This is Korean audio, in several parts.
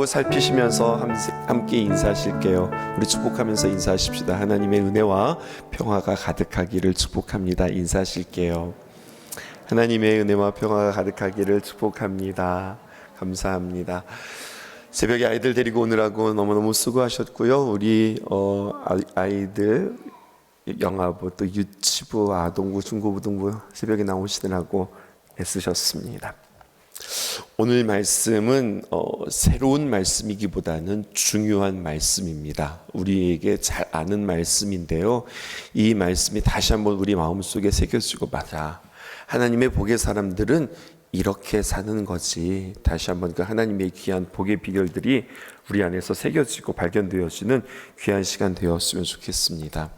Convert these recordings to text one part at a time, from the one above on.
좌우 살피시면서 함께 인사하실게요. 우리 축복하면서 인사하십시다. 하나님의 은혜와 평화가 가득하기를 축복합니다. 인사하실게요. 하나님의 은혜와 평화가 가득하기를 축복합니다. 감사합니다. 새벽에 아이들 데리고 오느라고 너무너무 수고하셨고요. 우리 아이들 영아부 또 유치부, 아동부, 중고등부 새벽에 나오시느라고 애쓰셨습니다. 오늘 말씀은 새로운 말씀이기보다는 중요한 말씀입니다. 우리에게 잘 아는 말씀인데요. 이 말씀이 다시 한번 우리 마음속에 새겨지고, 맞아, 하나님의 복의 사람들은 이렇게 사는 거지. 다시 한번 그 하나님의 귀한 복의 비결들이 우리 안에서 새겨지고 발견되어지는 귀한 시간 되었으면 좋겠습니다.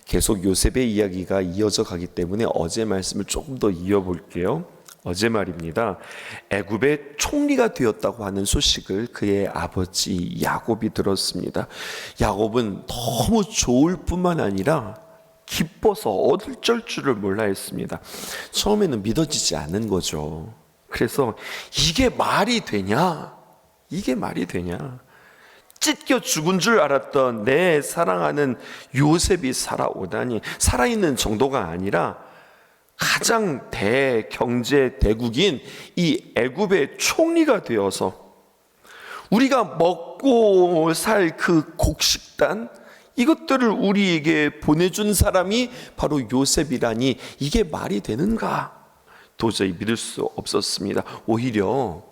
계속 요셉의 이야기가 이어져 가기 때문에 어제 말씀을 조금 더 이어볼게요. 어제 말입니다. 애굽의 총리가 되었다고 하는 소식을 그의 아버지 야곱이 들었습니다. 야곱은 너무 좋을 뿐만 아니라 기뻐서 어쩔 줄을 몰라 했습니다. 처음에는 믿어지지 않는 거죠. 그래서 이게 말이 되냐? 이게 말이 되냐? 찢겨 죽은 줄 알았던 내 사랑하는 요셉이 살아오다니, 살아있는 정도가 아니라 가장 대경제 대국인 이 애굽의 총리가 되어서 우리가 먹고 살 그 곡식단, 이것들을 우리에게 보내준 사람이 바로 요셉이라니, 이게 말이 되는가? 도저히 믿을 수 없었습니다. 오히려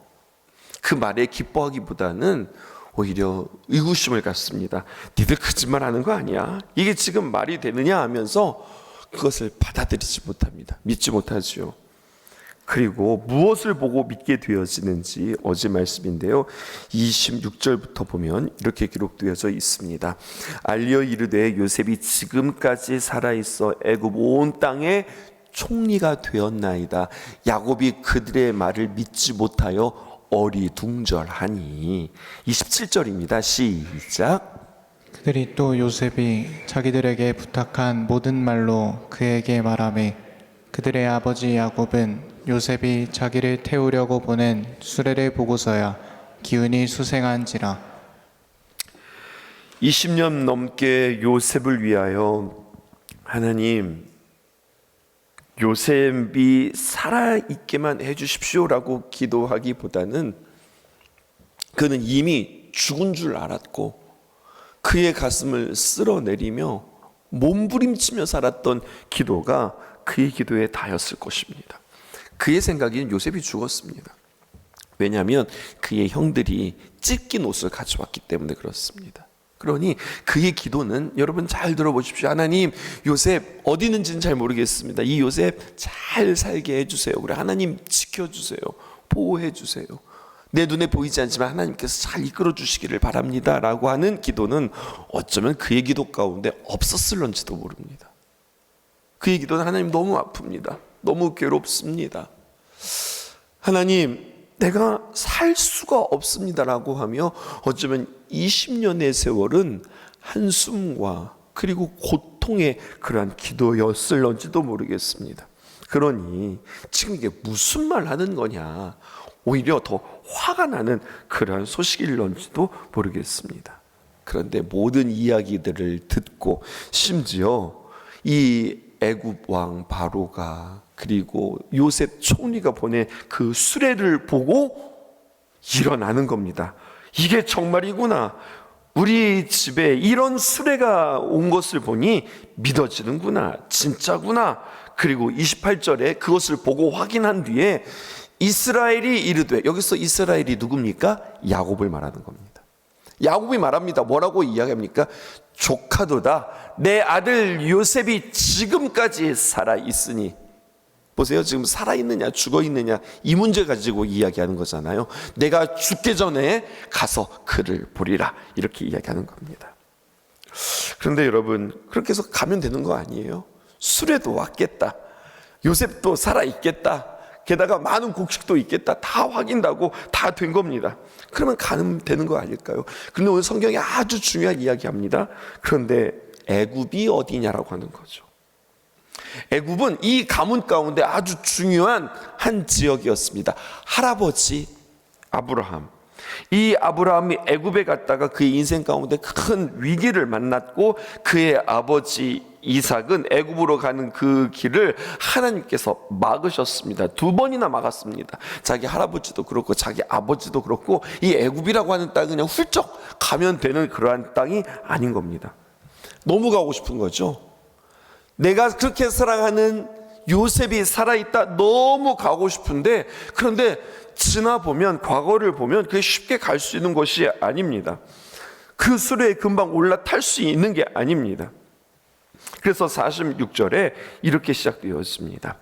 그 말에 기뻐하기보다는 오히려 의구심을 갖습니다. 니들 거짓말하는 거 아니야? 이게 지금 말이 되느냐 하면서 그것을 받아들이지 못합니다. 믿지 못하지요. 그리고 무엇을 보고 믿게 되어지는지 어제 말씀인데요, 26절부터 보면 이렇게 기록되어져 있습니다. 알려 이르되 요셉이 지금까지 살아있어 애굽 온 땅에 총리가 되었나이다. 야곱이 그들의 말을 믿지 못하여 어리둥절하니. 27절입니다. 시작. 그들이 또 요셉이 자기들에게 부탁한 모든 말로 그에게 말하매 그들의 아버지 야곱은 요셉이 자기를 태우려고 보낸 수레를 보고서야 기운이 수생한지라. 20년 넘게 요셉을 위하여 하나님, 요셉이 살아있게만 해주십시오라고 기도하기보다는 그는 이미 죽은 줄 알았고 그의 가슴을 쓸어내리며 몸부림치며 살았던 기도가 그의 기도에 닿았을 것입니다. 그의 생각에는 요셉이 죽었습니다. 왜냐하면 그의 형들이 찢긴 옷을 가져왔기 때문에 그렇습니다. 그러니 그의 기도는, 여러분 잘 들어보십시오. 하나님, 요셉 어디 있는지는 잘 모르겠습니다. 이 요셉 잘 살게 해주세요. 그래, 하나님 지켜주세요. 보호해 주세요. 내 눈에 보이지 않지만 하나님께서 잘 이끌어 주시기를 바랍니다 라고 하는 기도는 어쩌면 그의 기도 가운데 없었을런지도 모릅니다. 그의 기도는 하나님 너무 아픕니다. 너무 괴롭습니다. 하나님, 내가 살 수가 없습니다라고 하며 어쩌면 20년의 세월은 한숨과 그리고 고통의 그러한 기도였을런지도 모르겠습니다. 그러니 지금 이게 무슨 말 하는 거냐, 오히려 더 화가 나는 그러한 소식일런지도 모르겠습니다. 그런데 모든 이야기들을 듣고 심지어 이 애굽 왕 바로가 그리고 요셉 총리가 보낸 그 수레를 보고 일어나는 겁니다. 이게 정말이구나. 우리 집에 이런 수레가 온 것을 보니 믿어지는구나. 진짜구나. 그리고 28절에 그것을 보고 확인한 뒤에 이스라엘이 이르되, 여기서 이스라엘이 누굽니까? 야곱을 말하는 겁니다. 야곱이 말합니다. 뭐라고 이야기합니까? 조카도다. 내 아들 요셉이 지금까지 살아있으니. 보세요. 지금 살아있느냐 죽어있느냐 이 문제 가지고 이야기하는 거잖아요. 내가 죽기 전에 가서 그를 보리라, 이렇게 이야기하는 겁니다. 그런데 여러분, 그렇게 해서 가면 되는 거 아니에요? 수레도 왔겠다, 요셉도 살아있겠다, 게다가 많은 곡식도 있겠다, 다 확인하고 다 된 겁니다. 그러면 가면 되는 거 아닐까요? 그런데 오늘 성경이 아주 중요한 이야기합니다. 그런데 애굽이 어디냐라고 하는 거죠. 애굽은 이 가문 가운데 아주 중요한 한 지역이었습니다. 할아버지 아브라함, 이 아브라함이 애굽에 갔다가 그의 인생 가운데 큰 위기를 만났고 그의 아버지 이삭은 애굽으로 가는 그 길을 하나님께서 막으셨습니다. 2번이나 막았습니다. 자기 할아버지도 그렇고 자기 아버지도 그렇고 이 애굽이라고 하는 땅은 그냥 훌쩍 가면 되는 그러한 땅이 아닌 겁니다. 너무 가고 싶은 거죠. 내가 그렇게 사랑하는 요셉이 살아있다, 너무 가고 싶은데, 그런데 지나보면, 과거를 보면 그게 쉽게 갈 수 있는 것이 아닙니다. 그 수레에 금방 올라탈 수 있는 게 아닙니다. 그래서 46절에 이렇게 시작되었습니다.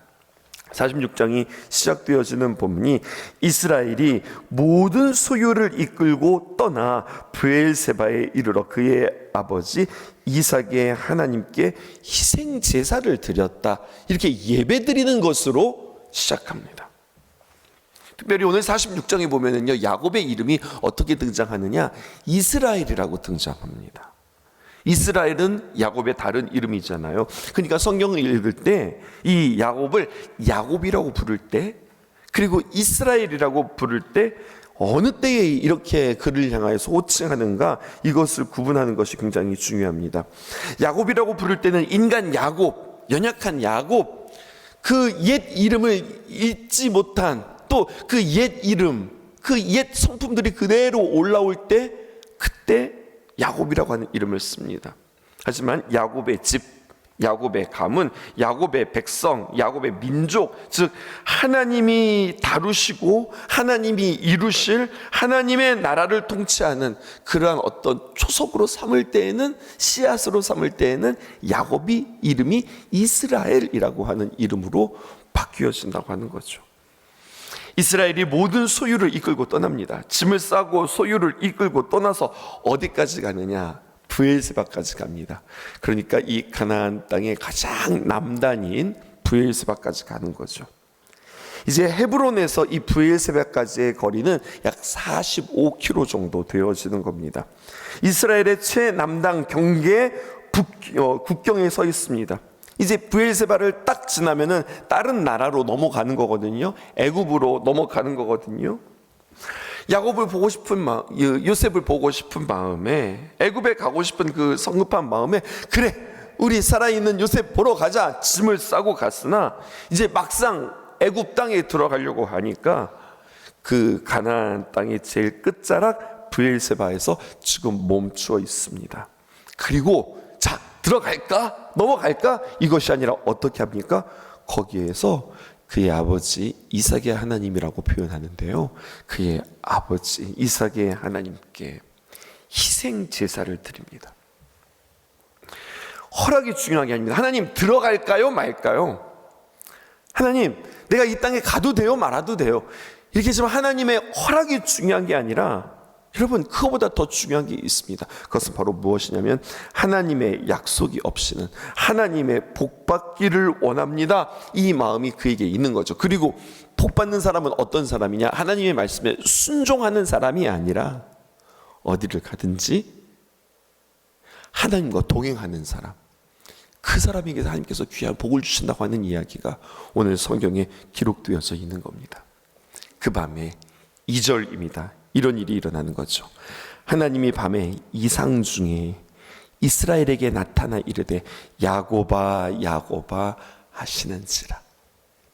46장이 시작되어지는 본문이 이스라엘이 모든 소유를 이끌고 떠나 브엘세바에 이르러 그의 아버지 이삭의 하나님께 희생 제사를 드렸다, 이렇게 예배 드리는 것으로 시작합니다. 특별히 오늘 46장에 보면은요, 야곱의 이름이 어떻게 등장하느냐, 이스라엘이라고 등장합니다. 이스라엘은 야곱의 다른 이름이잖아요. 그러니까 성경을 읽을 때 이 야곱을 야곱이라고 부를 때, 그리고 이스라엘이라고 부를 때 어느 때에 이렇게 그를 향하여서 호칭하는가, 이것을 구분하는 것이 굉장히 중요합니다. 야곱이라고 부를 때는 인간 야곱, 연약한 야곱, 그 옛 이름을 잊지 못한, 또 그 옛 이름, 그 옛 성품들이 그대로 올라올 때, 그때 야곱이라고 하는 이름을 씁니다. 하지만 야곱의 집, 야곱의 가문, 야곱의 백성, 야곱의 민족, 즉 하나님이 다루시고 하나님이 이루실 하나님의 나라를 통치하는 그러한 어떤 초석으로 삼을 때에는, 씨앗으로 삼을 때에는 야곱이 이름이 이스라엘이라고 하는 이름으로 바뀌어진다고 하는 거죠. 이스라엘이 모든 소유를 이끌고 떠납니다. 짐을 싸고 소유를 이끌고 떠나서 어디까지 가느냐? 브엘세바까지 갑니다. 그러니까 이 가나안 땅의 가장 남단인 브엘세바까지 가는 거죠. 이제 헤브론에서 이 브엘세바까지의 거리는 약 45km 정도 되어지는 겁니다. 이스라엘의 최남단 경계 국경에 서 있습니다. 이제 브엘세바를 딱 지나면은 다른 나라로 넘어가는 거거든요. 애굽으로 넘어가는 거거든요. 야곱을 보고 싶은 마음, 요셉을 보고 싶은 마음에, 애굽에 가고 싶은 그 성급한 마음에, 그래, 우리 살아있는 요셉 보러 가자, 짐을 싸고 갔으나 이제 막상 애굽 땅에 들어가려고 하니까 그 가나안 땅의 제일 끝자락 브엘세바에서 지금 멈추어 있습니다. 그리고 자, 들어갈까? 넘어갈까? 이것이 아니라 어떻게 합니까? 거기에서 그의 아버지 이삭의 하나님이라고 표현하는데요, 그의 아버지 이삭의 하나님께 희생 제사를 드립니다. 허락이 중요한 게 아닙니다. 하나님, 들어갈까요 말까요? 하나님, 내가 이 땅에 가도 돼요 말아도 돼요? 이렇게 지금 하나님의 허락이 중요한 게 아니라, 여러분, 그거보다 더 중요한 게 있습니다. 그것은 바로 무엇이냐면 하나님의 약속이 없이는, 하나님의 복 받기를 원합니다, 이 마음이 그에게 있는 거죠. 그리고 복 받는 사람은 어떤 사람이냐? 하나님의 말씀에 순종하는 사람이 아니라 어디를 가든지 하나님과 동행하는 사람, 그 사람에게 하나님께서 귀한 복을 주신다고 하는 이야기가 오늘 성경에 기록되어져 있는 겁니다. 그 밤에 2절입니다. 이런 일이 일어나는 거죠. 하나님이 밤에 이상 중에 이스라엘에게 나타나 이르되 야곱아 야곱아 하시는지라.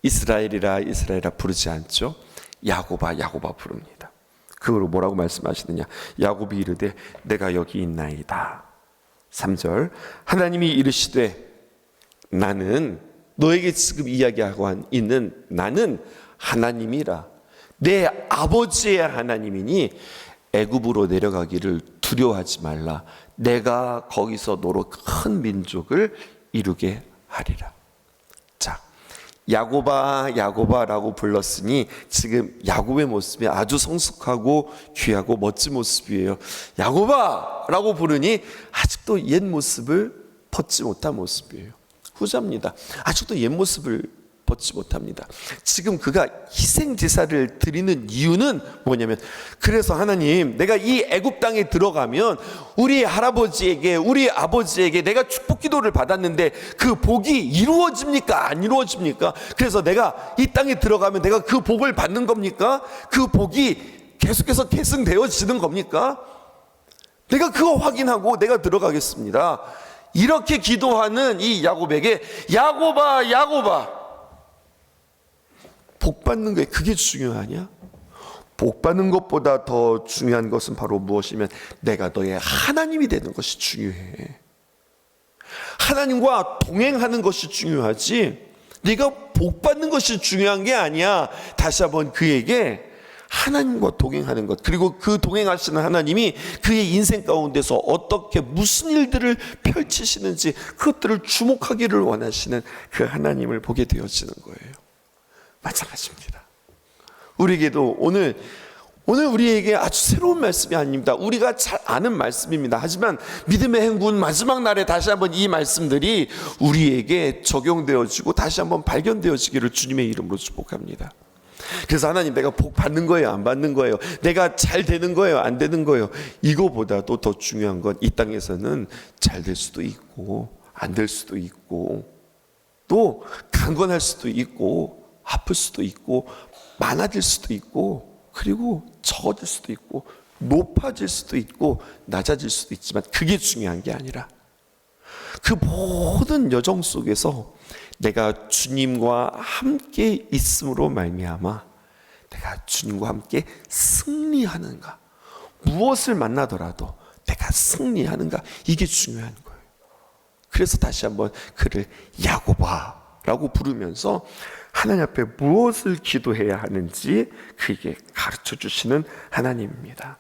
이스라엘이라 이스라엘이라 부르지 않죠. 야곱아 야곱아 부릅니다. 그걸 뭐라고 말씀하시느냐? 야곱이 이르되 내가 여기 있나이다. 3절, 하나님이 이르시되 나는, 너에게 지금 이야기하고 있는 나는 하나님이라, 내 아버지의 하나님이니 애굽으로 내려가기를 두려워하지 말라. 내가 거기서 너로 큰 민족을 이루게 하리라. 자, 야곱아 야곱아라고 불렀으니 지금 야곱의 모습이 아주 성숙하고 귀하고 멋진 모습이에요. 야곱아라고 부르니 아직도 옛 모습을 벗지 못한 모습이에요. 후자입니다. 아직도 옛 모습을 벗지 못합니다. 지금 그가 희생 제사를 드리는 이유는 뭐냐면, 그래서 하나님, 내가 이 애굽 땅에 들어가면 우리 할아버지에게, 우리 아버지에게 내가 축복 기도를 받았는데 그 복이 이루어집니까? 안 이루어집니까? 그래서 내가 이 땅에 들어가면 내가 그 복을 받는 겁니까? 그 복이 계속해서 계승되어지는 겁니까? 내가 그거 확인하고 내가 들어가겠습니다. 이렇게 기도하는 이 야곱에게 야곱아 야곱아, 복 받는 게 그게 중요하냐? 복 받는 것보다 더 중요한 것은 바로 무엇이면 내가 너의 하나님이 되는 것이 중요해. 하나님과 동행하는 것이 중요하지 네가 복 받는 것이 중요한 게 아니야. 다시 한번 그에게 하나님과 동행하는 것, 그리고 그 동행하시는 하나님이 그의 인생 가운데서 어떻게 무슨 일들을 펼치시는지 그것들을 주목하기를 원하시는 그 하나님을 보게 되어지는 거예요. 마찬가지입니다. 우리에게도 오늘 우리에게 아주 새로운 말씀이 아닙니다. 우리가 잘 아는 말씀입니다. 하지만 믿음의 행군 마지막 날에 다시 한번 이 말씀들이 우리에게 적용되어지고 다시 한번 발견되어지기를 주님의 이름으로 축복합니다. 그래서 하나님, 내가 복 받는 거예요, 안 받는 거예요? 내가 잘 되는 거예요, 안 되는 거예요? 이거보다도 더 중요한 건 이 땅에서는 잘 될 수도 있고 안 될 수도 있고 또 강건할 수도 있고 아플 수도 있고 많아질 수도 있고 그리고 적어질 수도 있고 높아질 수도 있고 낮아질 수도 있지만 그게 중요한 게 아니라 그 모든 여정 속에서 내가 주님과 함께 있음으로 말미암아 내가 주님과 함께 승리하는가, 무엇을 만나더라도 내가 승리하는가, 이게 중요한 거예요. 그래서 다시 한번 그를 야곱아라고 부르면서 하나님 앞에 무엇을 기도해야 하는지 그에게 가르쳐 주시는 하나님입니다.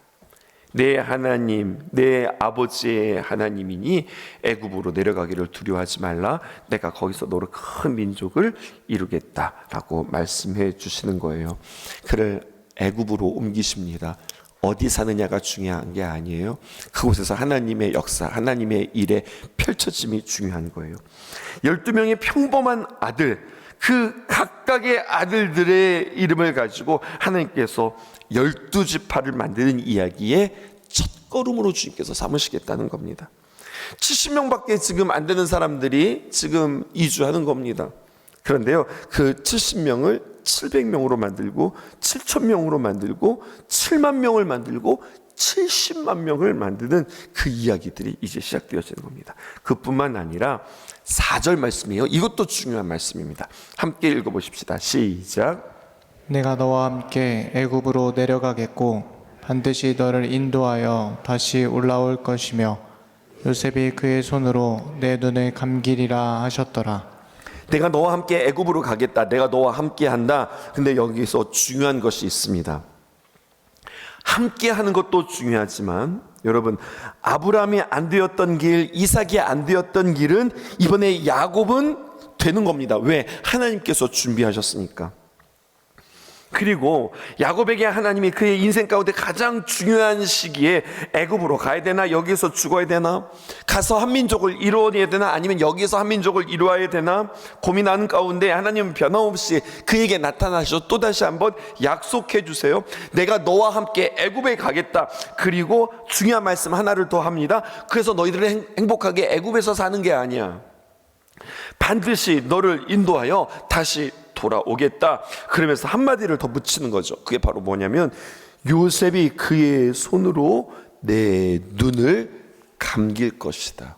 내 하나님, 내 아버지의 하나님이니 애굽으로 내려가기를 두려워하지 말라. 내가 거기서 너로 큰 민족을 이루겠다라고 말씀해 주시는 거예요. 그를 애굽으로 옮기십니다. 어디 사느냐가 중요한 게 아니에요. 그곳에서 하나님의 역사, 하나님의 일에 펼쳐짐이 중요한 거예요. 12명의 평범한 아들, 그 각각의 아들들의 이름을 가지고 하나님께서 12지파를 만드는 이야기의 첫걸음으로 주님께서 삼으시겠다는 겁니다. 70명밖에 지금 안 되는 사람들이 지금 이주하는 겁니다. 그런데요, 그 70명을 700명으로 만들고 7,000명으로 만들고 7만 명을 만들고 70만 명을 만드는 그 이야기들이 이제 시작되어지는 겁니다. 그뿐만 아니라 4절 말씀이에요. 이것도 중요한 말씀입니다. 함께 읽어보십시다. 시작. 내가 너와 함께 애굽으로 내려가겠고 반드시 너를 인도하여 다시 올라올 것이며 요셉이 그의 손으로 내 눈을 감기리라 하셨더라. 내가 너와 함께 애굽으로 가겠다. 내가 너와 함께 한다. 근데 여기서 중요한 것이 있습니다. 함께 하는 것도 중요하지만 여러분, 아브라함이 안 되었던 길, 이삭이 안 되었던 길은 이번에 야곱은 되는 겁니다. 왜? 하나님께서 준비하셨으니까. 그리고 야곱에게 하나님이 그의 인생 가운데 가장 중요한 시기에 애굽으로 가야 되나, 여기서 죽어야 되나, 가서 한 민족을 이루어야 되나, 아니면 여기서 한 민족을 이루어야 되나 고민하는 가운데 하나님은 변함없이 그에게 나타나셔 또다시 한번 약속해 주세요. 내가 너와 함께 애굽에 가겠다. 그리고 중요한 말씀 하나를 더 합니다. 그래서 너희들은 행복하게 애굽에서 사는 게 아니야. 반드시 너를 인도하여 다시 돌아오겠다. 그러면서 한마디를 더 붙이는 거죠. 그게 바로 뭐냐면 요셉이 그의 손으로 내 눈을 감길 것이다.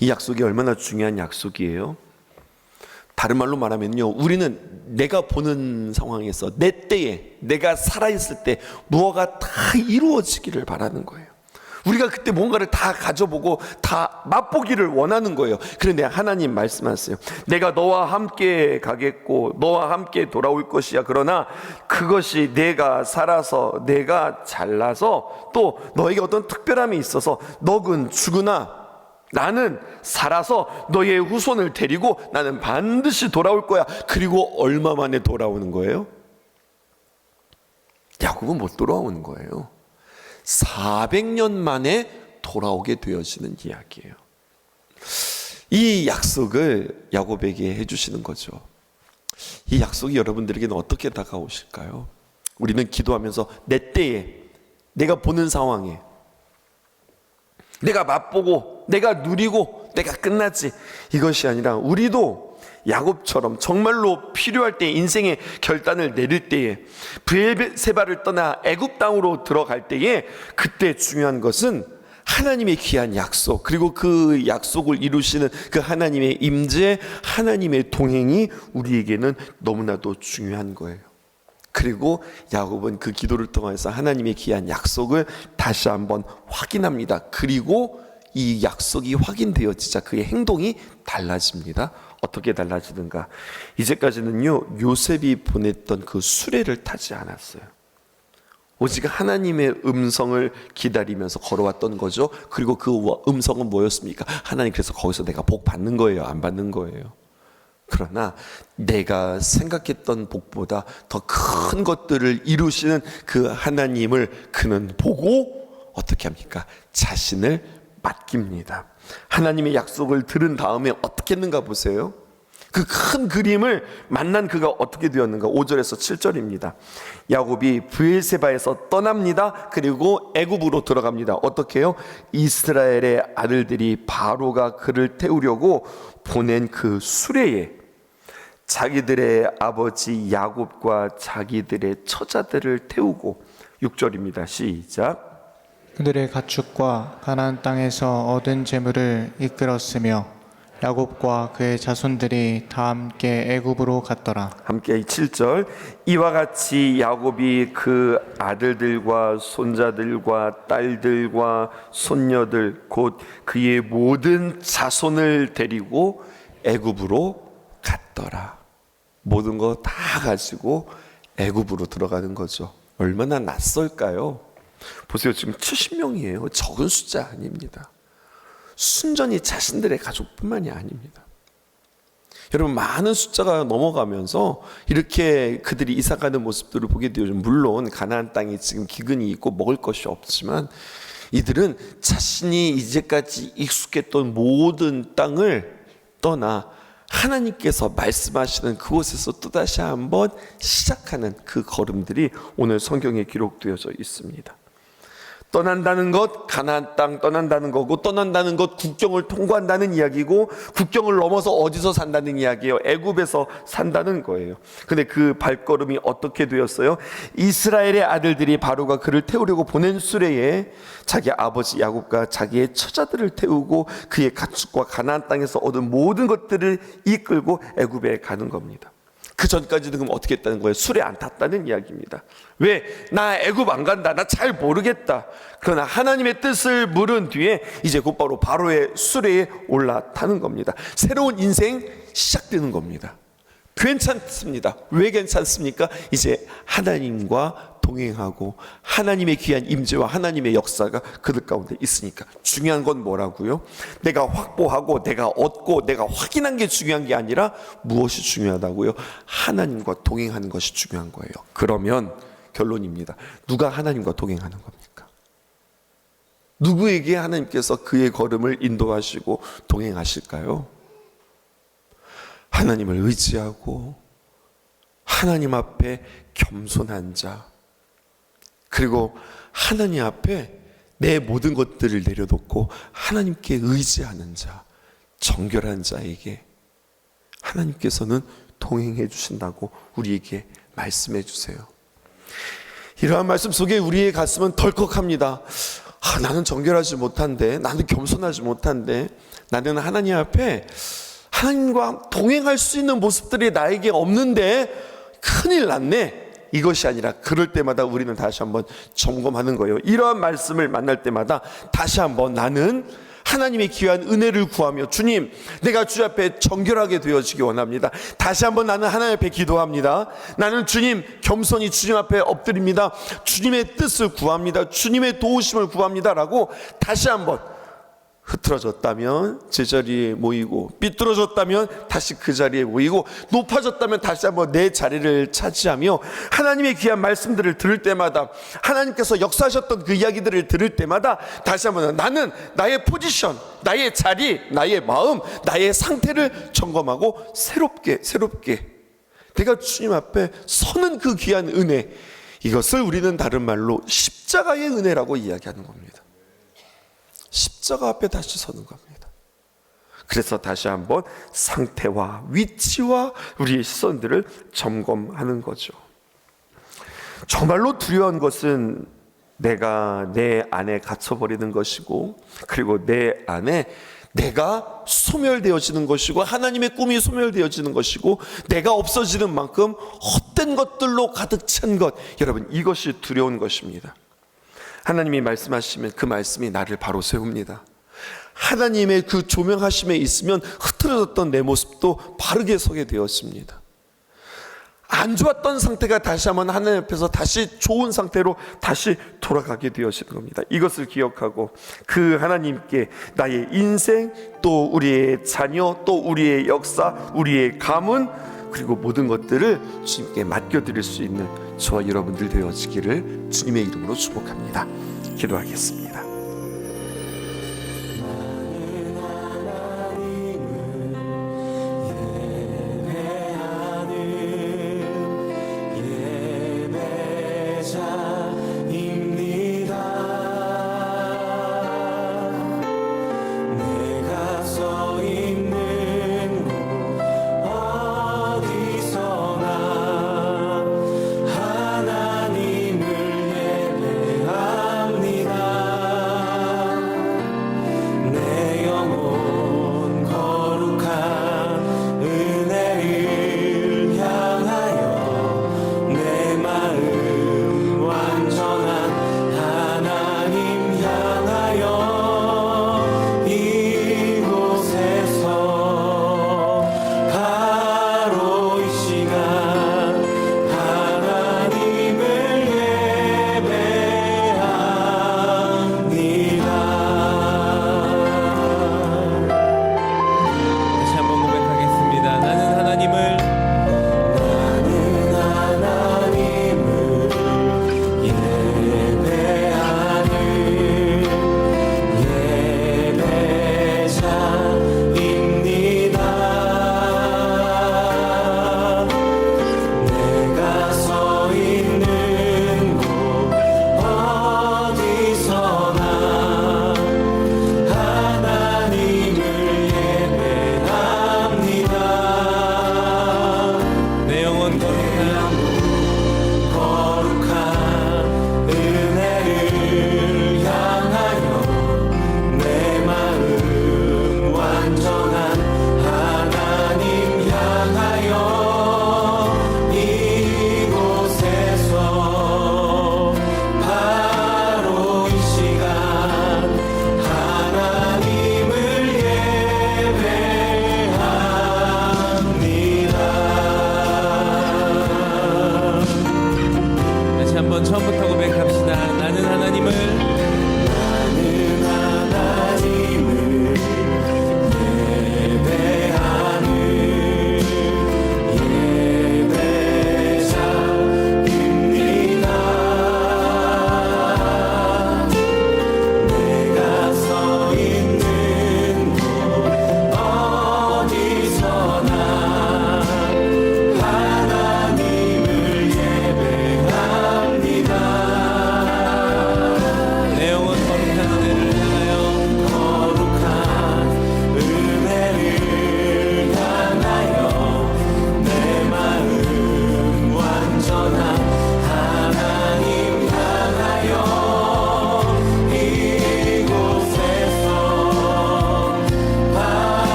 이 약속이 얼마나 중요한 약속이에요. 다른 말로 말하면요, 우리는 내가 보는 상황에서 내 때에 내가 살아있을 때 무엇가 다 이루어지기를 바라는 거예요. 우리가 그때 뭔가를 다 가져보고 다 맛보기를 원하는 거예요. 그런데 하나님 말씀하세요. 내가 너와 함께 가겠고 너와 함께 돌아올 것이야. 그러나 그것이 내가 살아서 내가 잘나서 또 너에게 어떤 특별함이 있어서 너는 죽으나 나는 살아서 너의 후손을 데리고 나는 반드시 돌아올 거야. 그리고 얼마 만에 돌아오는 거예요? 야곱은 못 돌아오는 거예요. 400년 만에 돌아오게 되어지는 이야기예요. 이 약속을 야곱에게 해주시는 거죠. 이 약속이 여러분들에게는 어떻게 다가오실까요? 우리는 기도하면서 내 때에 내가 보는 상황에 내가 맛보고 내가 누리고 내가 끝났지, 이것이 아니라 우리도 야곱처럼 정말로 필요할 때 인생의 결단을 내릴 때에 브엘세바를 떠나 애굽 땅으로 들어갈 때에 그때 중요한 것은 하나님의 귀한 약속, 그리고 그 약속을 이루시는 그 하나님의 임재, 하나님의 동행이 우리에게는 너무나도 중요한 거예요. 그리고 야곱은 그 기도를 통해서 하나님의 귀한 약속을 다시 한번 확인합니다. 그리고 이 약속이 확인되어지자 그의 행동이 달라집니다. 어떻게 달라지는가? 이제까지는요, 요셉이 보냈던 그 수레를 타지 않았어요. 오직 하나님의 음성을 기다리면서 걸어왔던 거죠. 그리고 그 음성은 뭐였습니까? 하나님, 그래서 거기서 내가 복 받는 거예요, 안 받는 거예요? 그러나 내가 생각했던 복보다 더 큰 것들을 이루시는 그 하나님을 그는 보고 어떻게 합니까? 자신을 맡깁니다. 하나님의 약속을 들은 다음에 어떻게 했는가 보세요. 그 큰 그림을 만난 그가 어떻게 되었는가? 5절에서 7절입니다. 야곱이 브엘세바에서 떠납니다. 그리고 애굽으로 들어갑니다. 어떻게 해요? 이스라엘의 아들들이 바로가 그를 태우려고 보낸 그 수레에 자기들의 아버지 야곱과 자기들의 처자들을 태우고, 6절입니다. 시작. 그들의 가축과 가나안 땅에서 얻은 재물을 이끌었으며 야곱과 그의 자손들이 다 함께 애굽으로 갔더라. 함께 7절. 이와 같이 야곱이 그 아들들과 손자들과 딸들과 손녀들 곧 그의 모든 자손을 데리고 애굽으로 갔더라. 모든 거 다 가지고 애굽으로 들어가는 거죠. 얼마나 낯설까요? 보세요. 지금 70명이에요. 적은 숫자 아닙니다. 순전히 자신들의 가족뿐만이 아닙니다. 여러분, 많은 숫자가 넘어가면서 이렇게 그들이 이사가는 모습들을 보게 되죠. 물론 가나안 땅에 지금 기근이 있고 먹을 것이 없지만 이들은 자신이 이제까지 익숙했던 모든 땅을 떠나 하나님께서 말씀하시는 그곳에서 또다시 한번 시작하는 그 걸음들이 오늘 성경에 기록되어져 있습니다. 떠난다는 것, 가나안 땅 떠난다는 거고, 떠난다는 것 국경을 통과한다는 이야기고, 국경을 넘어서 어디서 산다는 이야기예요? 애굽에서 산다는 거예요. 근데 그 발걸음이 어떻게 되었어요? 이스라엘의 아들들이 바로가 그를 태우려고 보낸 수레에 자기 아버지 야곱과 자기의 처자들을 태우고 그의 가축과 가나안 땅에서 얻은 모든 것들을 이끌고 애굽에 가는 겁니다. 그 전까지는 그럼 어떻게 했다는 거예요? 수레 안 탔다는 이야기입니다. 왜? 나 애굽 안 간다. 나 잘 모르겠다. 그러나 하나님의 뜻을 물은 뒤에 이제 곧바로 바로의 수레에 올라타는 겁니다. 새로운 인생 시작되는 겁니다. 괜찮습니다. 왜 괜찮습니까? 이제 하나님과 동행하고 하나님의 귀한 임재와 하나님의 역사가 그들 가운데 있으니까. 중요한 건 뭐라고요? 내가 확보하고 내가 얻고 내가 확인한 게 중요한 게 아니라 무엇이 중요하다고요? 하나님과 동행하는 것이 중요한 거예요. 그러면 결론입니다. 누가 하나님과 동행하는 겁니까? 누구에게 하나님께서 그의 걸음을 인도하시고 동행하실까요? 하나님을 의지하고 하나님 앞에 겸손한 자, 그리고 하나님 앞에 내 모든 것들을 내려놓고 하나님께 의지하는 자, 정결한 자에게 하나님께서는 동행해 주신다고 우리에게 말씀해 주세요. 이러한 말씀 속에 우리의 가슴은 덜컥합니다. 나는 정결하지 못한데, 나는 겸손하지 못한데, 나는 하나님 앞에 하나님과 동행할 수 있는 모습들이 나에게 없는데 큰일 났네. 이것이 아니라 그럴 때마다 우리는 다시 한번 점검하는 거예요. 이러한 말씀을 만날 때마다 다시 한번 나는 하나님의 귀한 은혜를 구하며, 주님, 내가 주 앞에 정결하게 되어지기 원합니다. 다시 한번 나는 하나님 앞에 기도합니다. 나는 주님, 겸손히 주님 앞에 엎드립니다. 주님의 뜻을 구합니다. 주님의 도우심을 구합니다. 라고 다시 한번, 흐트러졌다면 제자리에 모이고, 삐뚤어졌다면 다시 그 자리에 모이고, 높아졌다면 다시 한번 내 자리를 차지하며 하나님의 귀한 말씀들을 들을 때마다, 하나님께서 역사하셨던 그 이야기들을 들을 때마다 다시 한번 나는 나의 포지션, 나의 자리, 나의 마음, 나의 상태를 점검하고 새롭게 내가 주님 앞에 서는 그 귀한 은혜, 이것을 우리는 다른 말로 십자가의 은혜라고 이야기하는 겁니다. 십자가 앞에 다시 서는 겁니다. 그래서 다시 한번 상태와 위치와 우리의 시선들을 점검하는 거죠. 정말로 두려운 것은 내가 내 안에 갇혀버리는 것이고, 그리고 내 안에 내가 소멸되어지는 것이고, 하나님의 꿈이 소멸되어지는 것이고, 내가 없어지는 만큼 헛된 것들로 가득 찬 것, 여러분, 이것이 두려운 것입니다. 하나님이 말씀하시면 그 말씀이 나를 바로 세웁니다. 하나님의 그 조명하심에 있으면 흐트러졌던 내 모습도 바르게 서게 되었습니다. 안 좋았던 상태가 다시 한번 하나님 앞에서 다시 좋은 상태로 다시 돌아가게 되어지는 겁니다. 이것을 기억하고 그 하나님께 나의 인생, 또 우리의 자녀, 또 우리의 역사, 우리의 가문, 그리고 모든 것들을 주님께 맡겨드릴 수 있는 저와 여러분들 되어지기를 주님의 이름으로 축복합니다. 기도하겠습니다.